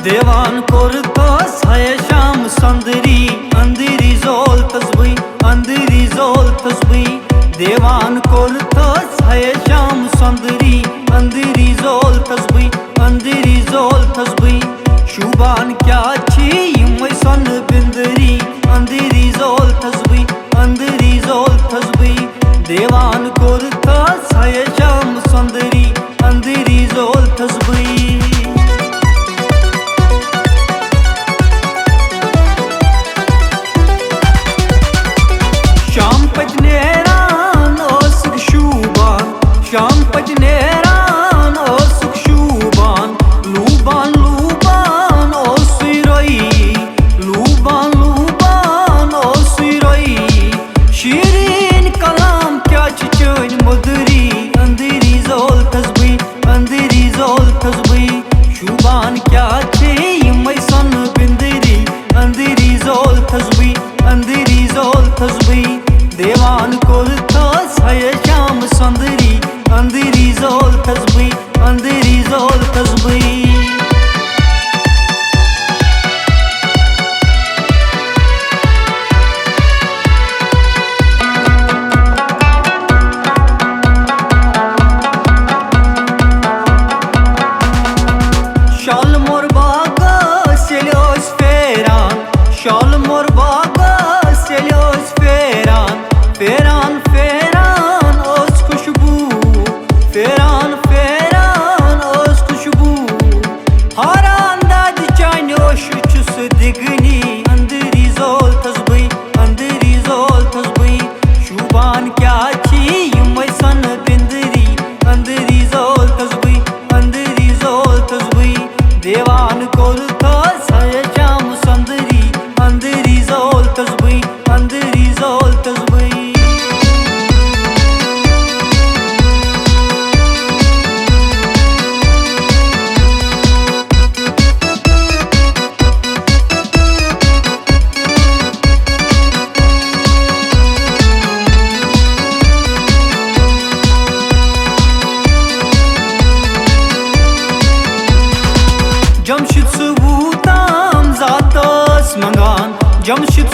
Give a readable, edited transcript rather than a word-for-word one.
देवान कोरतोस हाय शाम संदरी अंधेरी जोल तस्बी अंधेरी जोल तस्बी देवान कोरतोस हाय शाम संदरी अंधेरी जोल तस्बी अंधेरी जोल तस्बी शुबान क्या छी यमय सन बिंदरी अंधेरी जोल तस्बी अंधेरी जोल तस्बी देवान कोरतोस हाय शाम संदरी अंधेरी जोल तस्बी शाम पजनेरान ओ सुख शुबान लूबान लूबान ओ सुरई लूबान लूबान ओ सुरई शीरीन कलाम क्या चचन मधुरी अंधेरी जोल तस्बी अंधेरी जोल तस्बी शुबान क्या थे यमय सन बिंदरी अंधेरी जोल तस्बी अंधेरी जोल तस्बी देवान कोरतोस हाय शाम संदरी अंधेरी जोल तस्बी अंधेरी जोल तस्बी शाल मोर बागा सेलोस फेरान शाल मोर बागा सेलोस फेरान फेरान फेरान ओस खुशबू फेरान फेरान ओस खुशबू हर अंदाज चानोश चुस दिगनी अंधेरी जोल तस्बी अंधेरी जोल तस्बी शुबान क्या छी यमय सन बिंदरी अंधेरी जोल तस्बी अंधेरी जोल तस्बी देवान कोरतोस हाय शाम संदरी अंधेरी जोल तस्बी अंधेरी जोल तस्बी जमशिद सुबूताम जातस मंगान जमशिद